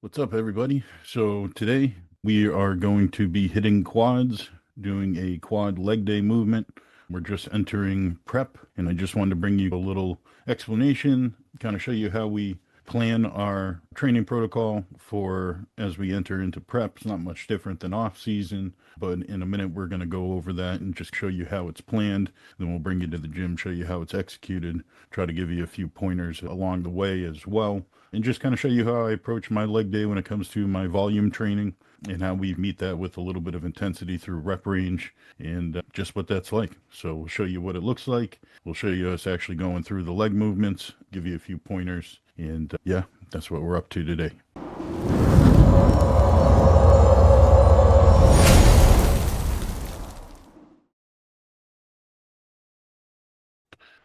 What's up, everybody? So today we are going to be hitting quads, doing a quad leg day movement. We're just entering prep, and I just wanted to bring you a little explanation, kind of show you how we plan our training protocol for as we enter into prep. It's not much different than off season, but in a minute we're going to go over that and just show you how it's planned. Then we'll bring you to the gym, show you how it's executed, try to give you a few pointers along the way as well, and just kind of show you how I approach my leg day when it comes to my volume training and how we meet that with a little bit of intensity through rep range and just what that's like. So we'll show you what it looks like. We'll show you us actually going through the leg movements, give you a few pointers, and yeah, that's what we're up to today.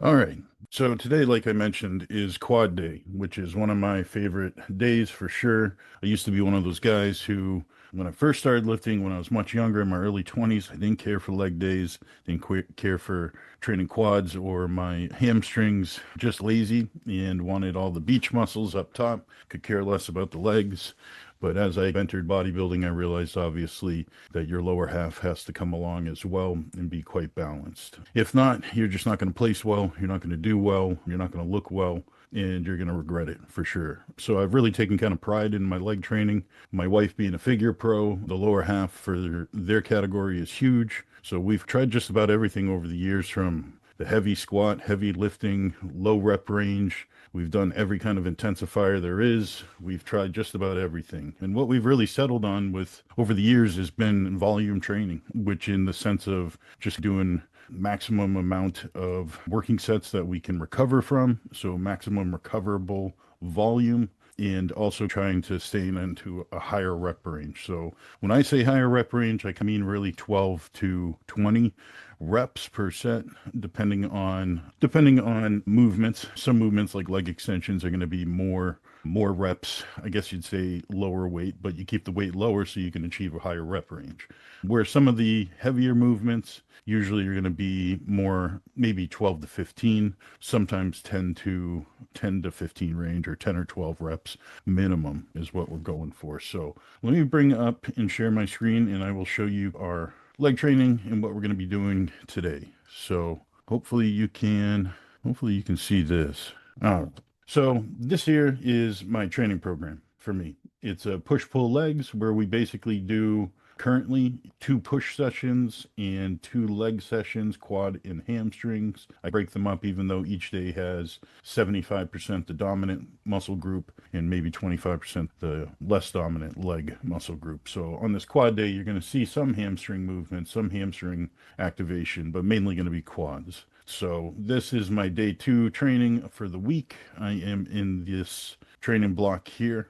All right. So today, like I mentioned, is quad day, which is one of my favorite days for sure. I used to be one of those guys who, when I first started lifting, when I was much younger in my early 20s, I didn't care for leg days, didn't care for training quads or my hamstrings, just lazy and wanted all the beach muscles up top, could care less about the legs. But as I entered bodybuilding, I realized obviously that your lower half has to come along as well and be quite balanced. If not, you're just not going to place well, you're not going to do well, you're not going to look well, and you're going to regret it for sure. So I've really taken kind of pride in my leg training. My wife being a figure pro, the lower half for their category is huge. So we've tried just about everything over the years, from the heavy squat, heavy lifting, low rep range. We've done every kind of intensifier there is. We've tried just about everything. And what we've really settled on with over the years has been volume training, which in the sense of just doing maximum amount of working sets that we can recover from. So maximum recoverable volume, and also trying to stay into a higher rep range. So when I say higher rep range, I mean really 12 to 20 reps per set, depending on movements. Some movements like leg extensions are going to be more reps. I guess you'd say lower weight, but you keep the weight lower so you can achieve a higher rep range. Where some of the heavier movements usually are going to be more, maybe 12 to 15, sometimes 10 to 15 range, or 10 or 12 reps minimum is what we're going for. So let me bring up and share my screen, and I will show you our leg training and what we're going to be doing today. So hopefully you can see this. All right. So this here is my training program for me. It's a push-pull legs where we basically do currently 2 push sessions and 2 leg sessions, quad and hamstrings. I break them up even though each day has 75% the dominant muscle group and maybe 25% the less dominant leg muscle group. So on this quad day, you're going to see some hamstring movement, some hamstring activation, but mainly going to be quads. So this is my day 2 training for the week. I am in this training block here,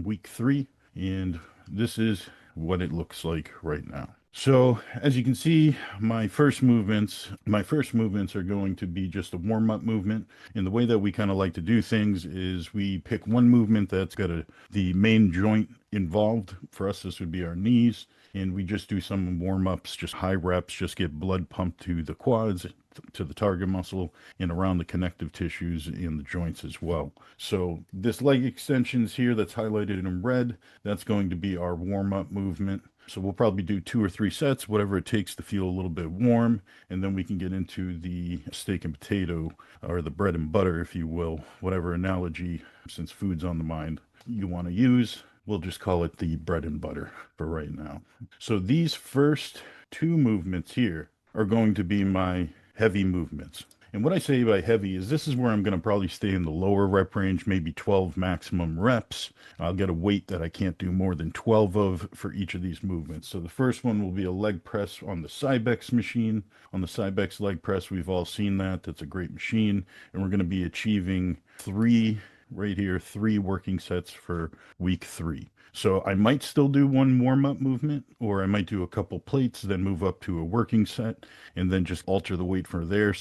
week 3, and this is what it looks like right now. So as you can see, my first movements are going to be just a warm-up movement. And the way that we kind of like to do things is we pick one movement that's got the main joint involved. For us, this would be our knees. And we just do some warm-ups, just high reps, just get blood pumped to the quads, to the target muscle, and around the connective tissues in the joints as well. So this leg extensions here that's highlighted in red, that's going to be our warm-up movement. So we'll probably do 2 or 3 sets, whatever it takes to feel a little bit warm, and then we can get into the steak and potato, or the bread and butter, if you will, whatever analogy, since food's on the mind, you want to use. We'll just call it the bread and butter for right now. So these first 2 movements here are going to be my heavy movements. And what I say by heavy is this is where I'm going to probably stay in the lower rep range, maybe 12 maximum reps. I'll get a weight that I can't do more than 12 of for each of these movements. So the first one will be a leg press on the Cybex machine. On the Cybex leg press, we've all seen that. That's a great machine. And we're going to be achieving 3 right here, 3 working sets for week 3. So I might still do one warm-up movement, or I might do a couple plates, then move up to a working set, and then just alter the weight from there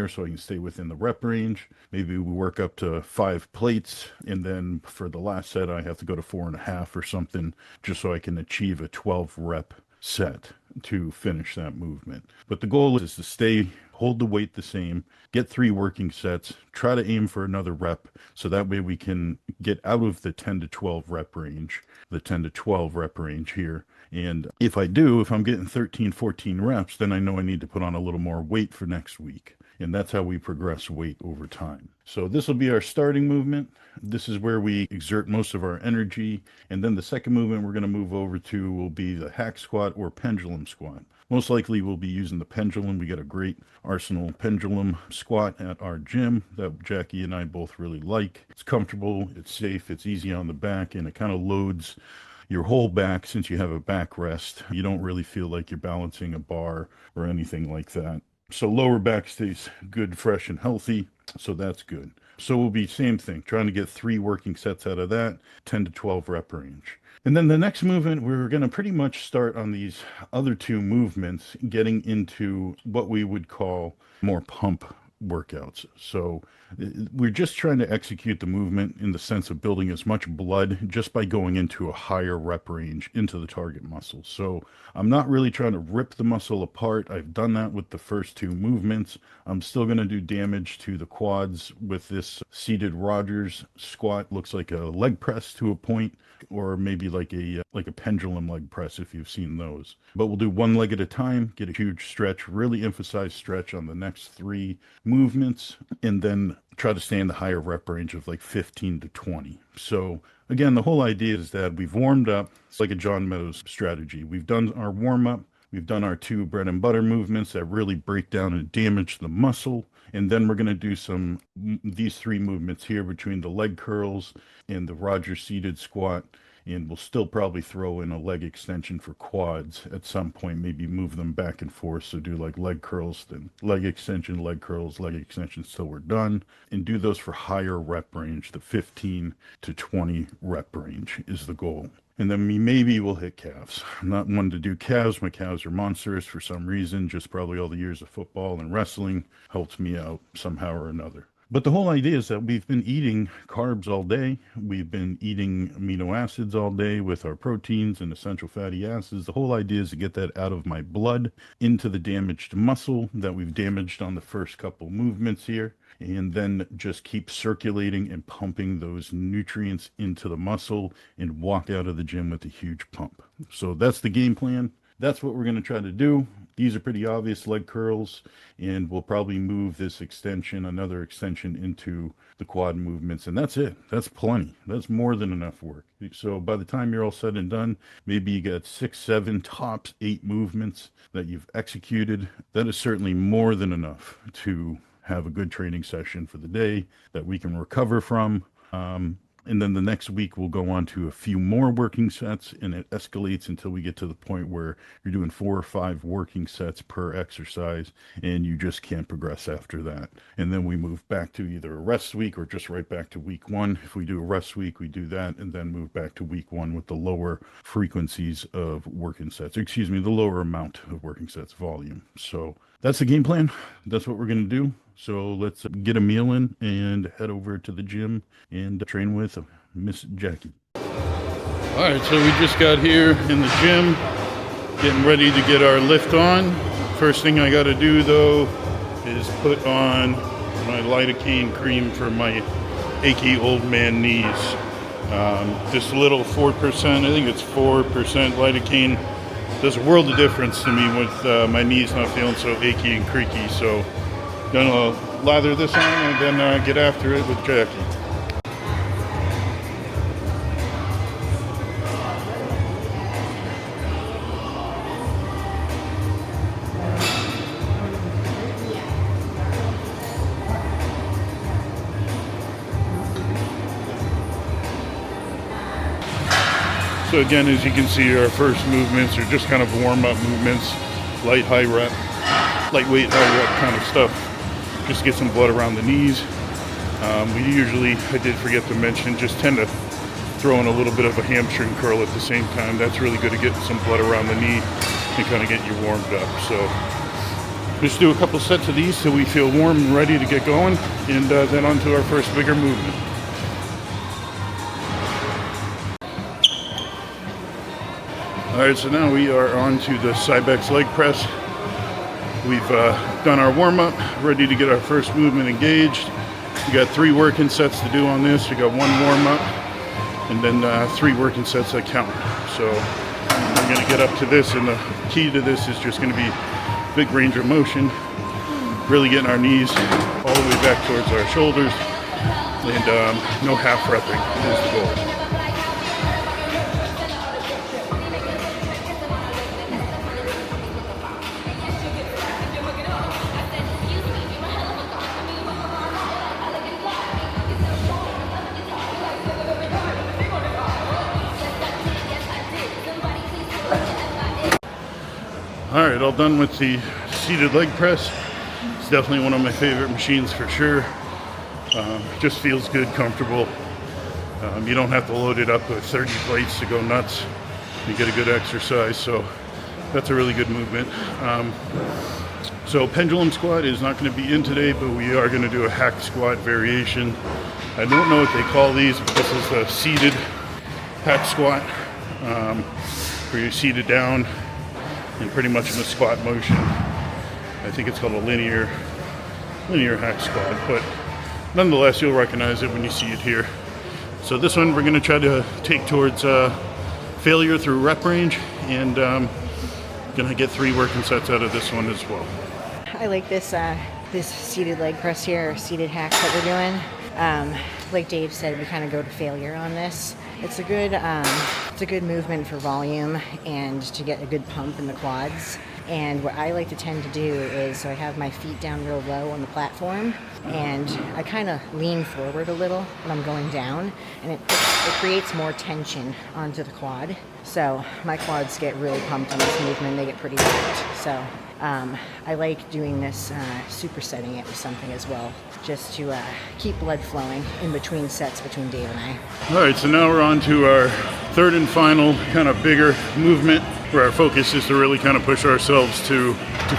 so I can stay within the rep range. Maybe we work up to 5 plates, and then for the last set, I have to go to 4.5 or something, just so I can achieve a 12 rep set to finish that movement. But the goal is to stay hold the weight the same, get 3 working sets, try to aim for another rep, so that way we can get out of the 10 to 12 rep range, the 10 to 12 rep range here. And if I'm getting 13, 14 reps, then I know I need to put on a little more weight for next week. And that's how we progress weight over time. So this will be our starting movement. This is where we exert most of our energy. And then the second movement we're going to move over to will be the hack squat or pendulum squat. Most likely we'll be using the pendulum. We got a great Arsenal pendulum squat at our gym that Jackie and I both really like. It's comfortable, it's safe, it's easy on the back, and it kind of loads your whole back. Since you have a backrest, you don't really feel like you're balancing a bar or anything like that. So lower back stays good, fresh, and healthy. So that's good. So we'll be same thing, trying to get 3 working sets out of that, 10 to 12 rep range. And then the next movement, we're going to pretty much start on these other 2 movements, getting into what we would call more pump workouts. So we're just trying to execute the movement in the sense of building as much blood just by going into a higher rep range into the target muscle. So I'm not really trying to rip the muscle apart. I've done that with the first 2 movements. I'm still going to do damage to the quads with this seated Rogers squat. Looks like a leg press to a point, or maybe like a pendulum leg press if you've seen those. But we'll do one leg at a time, get a huge stretch, really emphasize stretch on the next 3 movements, and then try to stay in the higher rep range of like 15 to 20. So again, the whole idea is that we've warmed up. It's like a John Meadows strategy. We've done our warm up. We've done our 2 bread and butter movements that really break down and damage the muscle. And then we're going to do these 3 movements here between the leg curls and the Roger seated squat. And we'll still probably throw in a leg extension for quads at some point, maybe move them back and forth. So do like leg curls, then leg extension, leg curls, leg extension till we're done. And do those for higher rep range. The 15 to 20 rep range is the goal. And then maybe we'll hit calves. I'm not one to do calves. My calves are monstrous for some reason. Just probably all the years of football and wrestling helps me out somehow or another. But the whole idea is that we've been eating carbs all day. We've been eating amino acids all day with our proteins and essential fatty acids. The whole idea is to get that out of my blood into the damaged muscle that we've damaged on the first couple movements here, and then just keep circulating and pumping those nutrients into the muscle and walk out of the gym with a huge pump. So that's the game plan. That's what we're going to try to do. These are pretty obvious leg curls, and we'll probably move this extension, another extension, into the quad movements, and that's it. That's plenty. That's more than enough work. So by the time you're all said and done, maybe you got 6, 7, tops 8 movements that you've executed. That is certainly more than enough to have a good training session for the day that we can recover from. And then the next week we'll go on to a few more working sets, and it escalates until we get to the point where you're doing 4 or 5 working sets per exercise, and you just can't progress after that. And then we move back to either a rest week or just right back to week 1. If we do a rest week, we do that, and then move back to week 1 with the lower frequencies of working sets. Excuse me, the lower amount of working sets volume. So that's the game plan. That's what we're going to do. So let's get a meal in and head over to the gym and train with Miss Jackie. All right, so we just got here in the gym, getting ready to get our lift on. First thing I got to do, though, is put on my lidocaine cream for my achy old man knees. This little 4%, I think it's 4% lidocaine, does a world of difference to me with my knees not feeling so achy and creaky. So gonna lather this on and then get after it with Jackie. So again, as you can see, our first movements are just kind of warm-up movements, light, high rep, lightweight, high rep kind of stuff. Just get some blood around the knees. We usually, I did forget to mention, just tend to throw in a little bit of a hamstring curl at the same time. That's really good to get some blood around the knee and kind of get you warmed up. So just do a couple sets of these till we feel warm and ready to get going, and then on to our first bigger movement. All right, so now we are on to the Cybex leg press. We've done our warm-up, ready to get our first movement engaged. We got 3 working sets to do on this. We got 1 warm-up and then 3 working sets that count. So we're gonna get up to this, and the key to this is just gonna be big range of motion, really getting our knees all the way back towards our shoulders, and no half repping is the goal. All right, all done with the seated leg press. It's definitely one of my favorite machines for sure. Just feels good, comfortable. You don't have to load it up with 30 plates to go nuts. You get a good exercise, so that's a really good movement. So pendulum squat is not going to be in today, but we are going to do a hack squat variation. I don't know what they call these, but this is the seated hack squat, where you're seated down and pretty much in a squat motion. I think it's called a linear hack squat, but nonetheless, you'll recognize it when you see it here. So this one we're going to try to take towards failure through rep range, and going to get 3 working sets out of this one as well. I like this this seated leg press here, or seated hacks that we're doing. Like Dave said, we kind of go to failure on this. It's a good movement for volume and to get a good pump in the quads. And what I like to tend to do is, so I have my feet down real low on the platform, and I kind of lean forward a little when I'm going down, and it creates more tension onto the quad. So my quads get really pumped on this movement. They get pretty worked. So I like doing this, supersetting it with something as well, just to keep blood flowing in between sets between Dave and I. All right, so now we're on to our 3rd and final kind of bigger movement, where our focus is to really kind of push ourselves to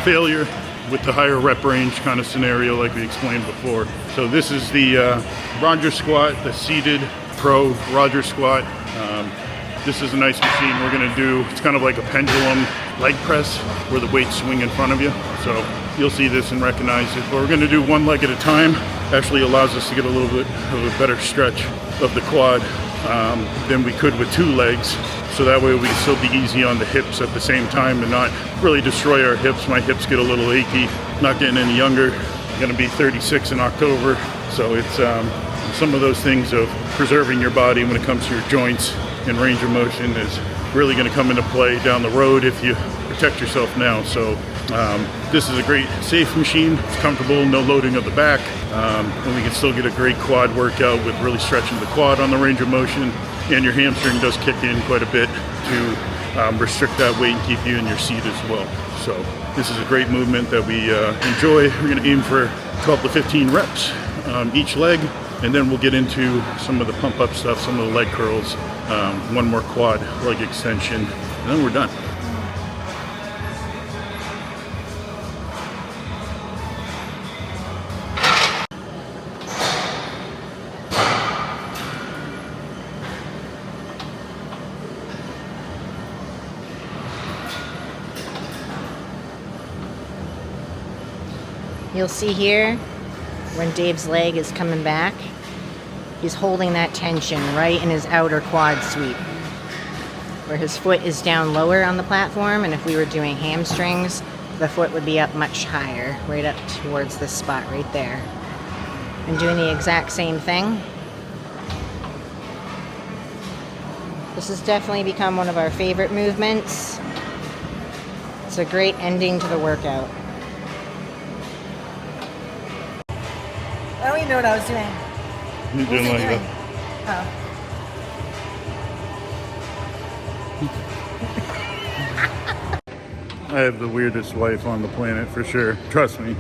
failure with the higher rep range kind of scenario like we explained before. So this is the Roger squat, the seated pro Roger squat. This is a nice machine we're going to do. It's kind of like a pendulum leg press where the weights swing in front of you. So you'll see this and recognize it. But we're going to do 1 leg at a time. Actually allows us to get a little bit of a better stretch of the quad than we could with 2 legs. So that way we can still be easy on the hips at the same time and not really destroy our hips. My hips get a little achy, not getting any younger. I'm going to be 36 in October. So it's some of those things of preserving your body when it comes to your joints and range of motion is really going to come into play down the road if you protect yourself now. So this is a great safe machine. It's comfortable, no loading of the back, and we can still get a great quad workout with really stretching the quad on the range of motion, and your hamstring does kick in quite a bit to restrict that weight and keep you in your seat as well. So this is a great movement that we enjoy. We're going to aim for 12 to 15 reps each leg, and then we'll get into some of the pump up stuff, some of the leg curls, 1 more quad leg extension, and then we're done. You'll see here when Dave's leg is coming back, he's holding that tension right in his outer quad sweep, where his foot is down lower on the platform, and if we were doing hamstrings, the foot would be up much higher, right up towards this spot right there. And doing the exact same thing. This has definitely become one of our favorite movements. It's a great ending to the workout. I don't even know what I was doing. You're doing like that. Oh. I have the weirdest life on the planet for sure. Trust me.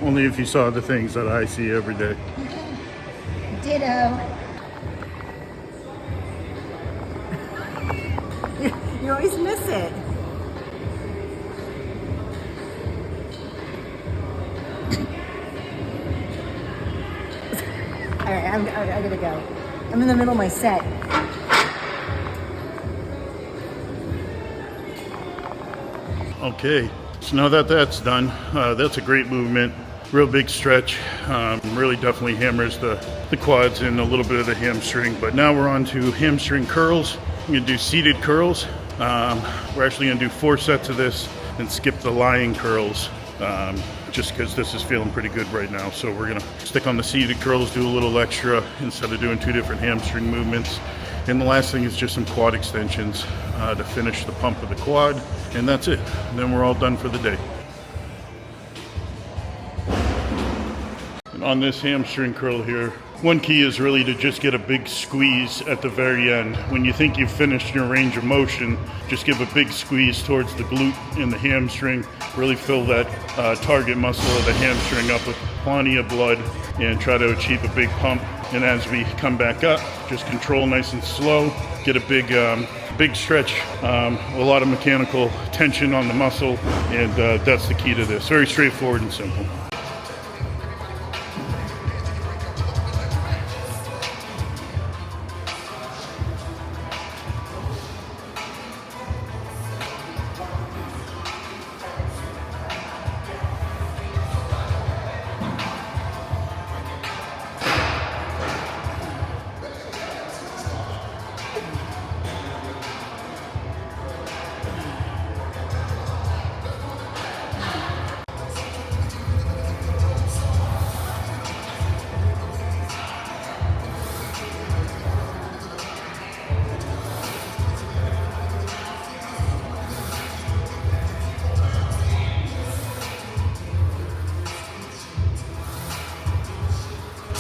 Only if you saw the things that I see every day. Ditto. You always miss it. All right, I gotta go. I'm in the middle of my set. Okay, So now that that's done, that's a great movement. Real big stretch. Really definitely hammers the quads and a little bit of the hamstring. But now we're on to hamstring curls. We're gonna do seated curls. We're actually gonna do 4 sets of this and skip the lying curls. Just because this is feeling pretty good right now. So we're gonna stick on the seated curls, do a little extra instead of doing 2 different hamstring movements. And the last thing is just some quad extensions to finish the pump of the quad. And that's it. And then we're all done for the day. And on this hamstring curl here, one key is really to just get a big squeeze at the very end. When you think you've finished your range of motion, just give a big squeeze towards the glute and the hamstring. Really fill that target muscle of the hamstring up with plenty of blood and try to achieve a big pump. And as we come back up, just control nice and slow. Get a big stretch, a lot of mechanical tension on the muscle, and that's the key to this. Very straightforward and simple.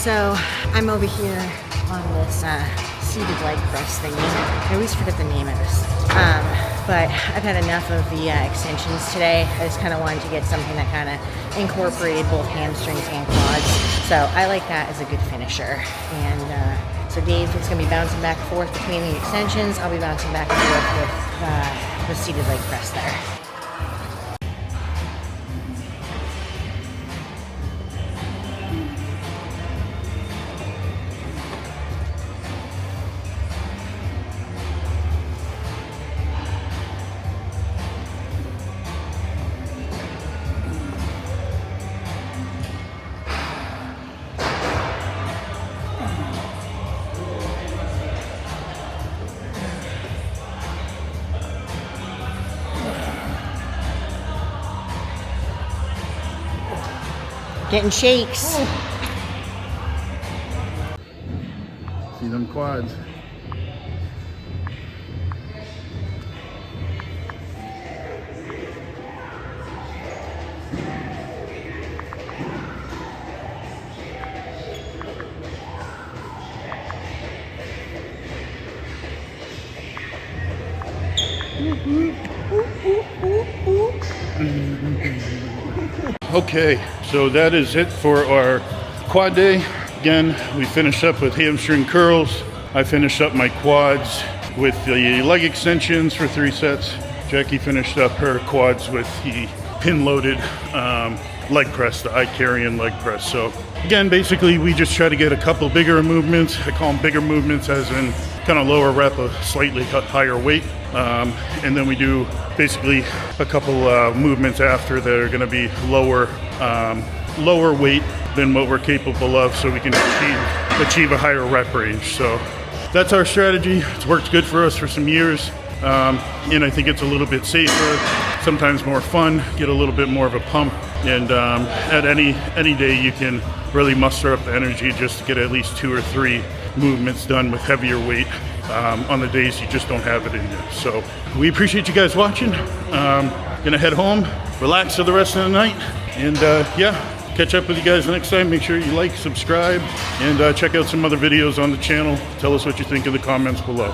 So I'm over here on this seated leg press thing. I always forget the name of this. But I've had enough of the extensions today. I just kind of wanted to get something that kind of incorporated both hamstrings and quads. So I like that as a good finisher. And so Dave is going to be bouncing back and forth between the extensions. I'll be bouncing back and forth with the seated leg press there. Getting shakes. See them quads. Okay, so that is it for our quad day. Again, we finished up with hamstring curls. I finished up my quads with the leg extensions for 3 sets. Jackie finished up her quads with the pin-loaded leg press, the Icarian leg press. So again, basically we just try to get a couple bigger movements. I call them bigger movements as in kind of lower rep of slightly higher weight. And then we do basically a couple movements after that are going to be lower weight than what we're capable of, so we can achieve a higher rep range. So that's our strategy. It's worked good for us for some years, and I think it's a little bit safer, sometimes more fun, get a little bit more of a pump, and at any day you can really muster up the energy just to get at least 2 or 3 movements done with heavier weight on the days you just don't have it in you. So we appreciate you guys watching. Gonna head home, relax for the rest of the night, and yeah, catch up with you guys next time. Make sure you like, subscribe, and check out some other videos on the channel. Tell us what you think in the comments below.